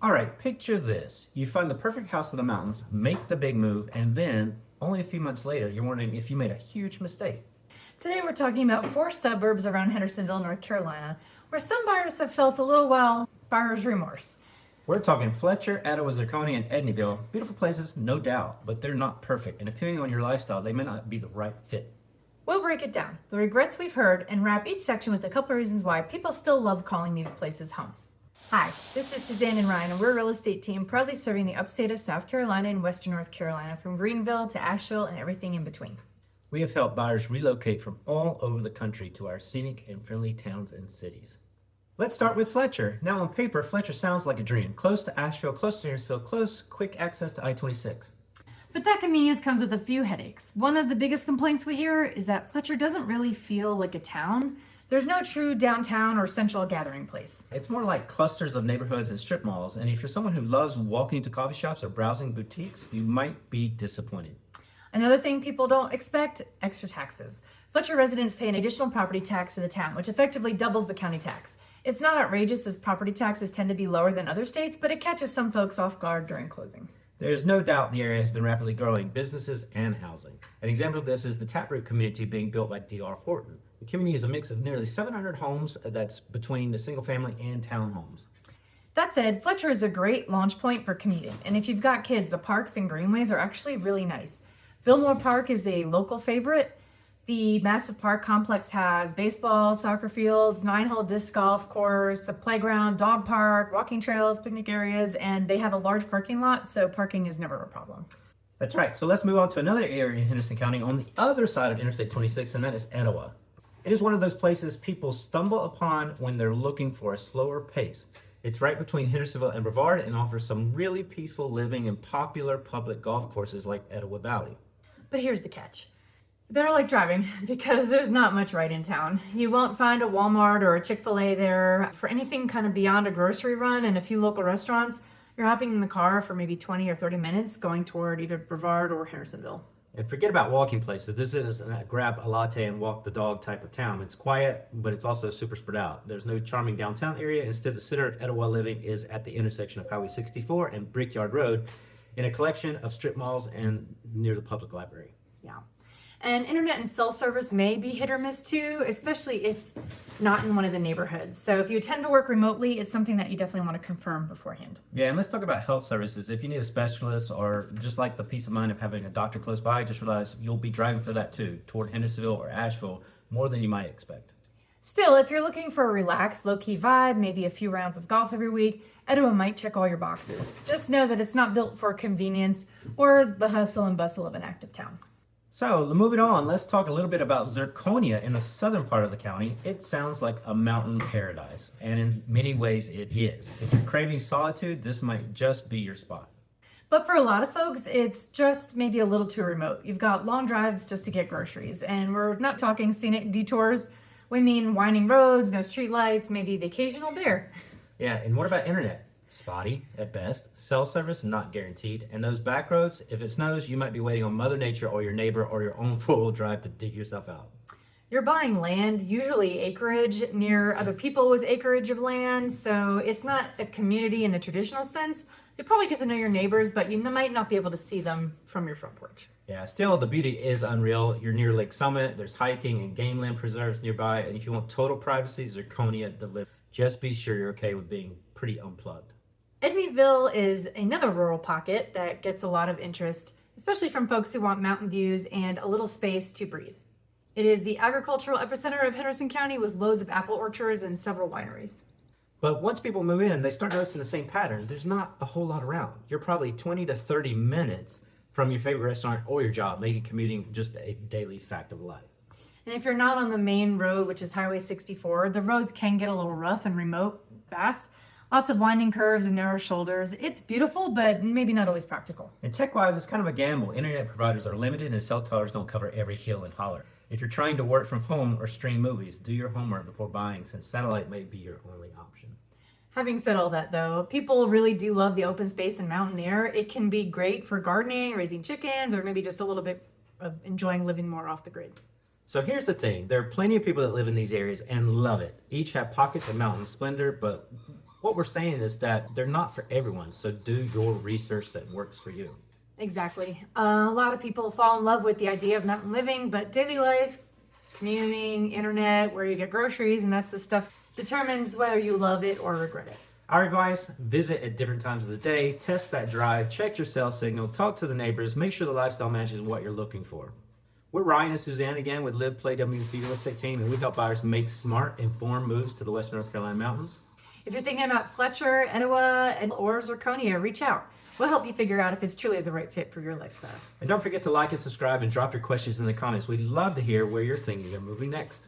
All right, picture this. You find the perfect house in the mountains, make the big move, and then only a few months later, you're wondering if you made a huge mistake. Today we're talking about 4 suburbs around Hendersonville, North Carolina, where some buyers have felt a little, buyer's remorse. We're talking Fletcher, Etowah, Zirconia, and Edneyville. Beautiful places, no doubt, but they're not perfect. And depending on your lifestyle, they may not be the right fit. We'll break it down, the regrets we've heard, and wrap each section with a couple of reasons why people still love calling these places home. Hi, this is Suzanne and Ryan, and we're a real estate team proudly serving the upstate of South Carolina and western North Carolina, from Greenville to Asheville and everything in between. We have helped buyers relocate from all over the country to our scenic and friendly towns and cities. Let's start with Fletcher. Now on paper, Fletcher sounds like a dream. Close to Asheville, close to Hendersonville, close, quick access to I-26. But that convenience comes with a few headaches. One of the biggest complaints we hear is that Fletcher doesn't really feel like a town. There's no true downtown or central gathering place. It's more like clusters of neighborhoods and strip malls, and if you're someone who loves walking to coffee shops or browsing boutiques, you might be disappointed. Another thing people don't expect, extra taxes. Fletcher residents pay an additional property tax to the town, which effectively doubles the county tax. It's not outrageous, as property taxes tend to be lower than other states, but it catches some folks off guard during closing. There's no doubt the area has been rapidly growing businesses and housing. An example of this is the Taproot community being built by D.R. Horton. The community is a mix of nearly 700 homes that's between the single family and townhomes. That said, Fletcher is a great launch point for commuting, and if you've got kids, the parks and greenways are actually really nice. Fillmore Park is a local favorite. The massive park complex has baseball, soccer fields, 9-hole disc golf course, a playground, dog park, walking trails, picnic areas, and they have a large parking lot, so parking is never a problem. That's right. So let's move on to another area in Henderson County on the other side of Interstate 26, and that is Etowah. It is one of those places people stumble upon when they're looking for a slower pace. It's right between Hendersonville and Brevard and offers some really peaceful living and popular public golf courses like Etowah Valley. But here's the catch. You better like driving, because there's not much right in town. You won't find a Walmart or a Chick-fil-A there. For anything kind of beyond a grocery run and a few local restaurants, you're hopping in the car for maybe 20 or 30 minutes going toward either Brevard or Hendersonville. And forget about walking places. This isn't a grab a latte and walk the dog type of town. It's quiet, but it's also super spread out. There's no charming downtown area. Instead, the center of Etowah living is at the intersection of Highway 64 and Brickyard Road in a collection of strip malls and near the public library. Yeah. And internet and cell service may be hit or miss too, especially if not in one of the neighborhoods. So if you tend to work remotely, it's something that you definitely want to confirm beforehand. Yeah, and let's talk about health services. If you need a specialist or just like the peace of mind of having a doctor close by, just realize you'll be driving for that too, toward Hendersonville or Asheville, more than you might expect. Still, if you're looking for a relaxed, low-key vibe, maybe a few rounds of golf every week, Etowah might check all your boxes. Just know that it's not built for convenience or the hustle and bustle of an active town. So, moving on, let's talk a little bit about Zirconia in the southern part of the county. It sounds like a mountain paradise, and in many ways it is. If you're craving solitude, this might just be your spot. But for a lot of folks, it's just maybe a little too remote. You've got long drives just to get groceries, and we're not talking scenic detours. We mean winding roads, no streetlights, maybe the occasional bear. Yeah, and what about internet? Spotty at best, cell service not guaranteed, and those back roads, if it snows, you might be waiting on Mother Nature or your neighbor or your own four-wheel drive to dig yourself out. You're buying land, usually acreage, near other people with acreage of land, so it's not a community in the traditional sense. You probably get to know your neighbors, but you might not be able to see them from your front porch. Yeah, still the beauty is unreal. You're near Lake Summit, there's hiking and game land preserves nearby, and if you want total privacy, Zirconia delivers. Just be sure you're okay with being pretty unplugged. Edneyville is another rural pocket that gets a lot of interest, especially from folks who want mountain views and a little space to breathe. It is the agricultural epicenter of Henderson County with loads of apple orchards and several wineries. But once people move in, they start noticing the same pattern. There's not a whole lot around. You're probably 20 to 30 minutes from your favorite restaurant or your job, making commuting just a daily fact of life. And if you're not on the main road, which is Highway 64, the roads can get a little rough and remote fast. Lots of winding curves and narrow shoulders. It's beautiful, but maybe not always practical. And tech-wise, it's kind of a gamble. Internet providers are limited and cell towers don't cover every hill and holler. If you're trying to work from home or stream movies, do your homework before buying, since satellite may be your only option. Having said all that though, people really do love the open space and mountain air. It can be great for gardening, raising chickens, or maybe just a little bit of enjoying living more off the grid. So here's the thing. There are plenty of people that live in these areas and love it. Each have pockets of mountain splendor, but what we're saying is that they're not for everyone. So do your research that works for you. Exactly. A lot of people fall in love with the idea of mountain living, but daily life, commuting, internet, where you get groceries, and that's the stuff determines whether you love it or regret it. Our advice, visit at different times of the day, test that drive, check your cell signal, talk to the neighbors, make sure the lifestyle matches what you're looking for. We're Ryan and Suzanne again with Live Play WC Real Estate Team, and we help buyers make smart, informed moves to the Western North Carolina mountains. If you're thinking about Fletcher, Etowah, or Zirconia, reach out. We'll help you figure out if it's truly the right fit for your lifestyle. And don't forget to like and subscribe and drop your questions in the comments. We'd love to hear where you're thinking of moving next.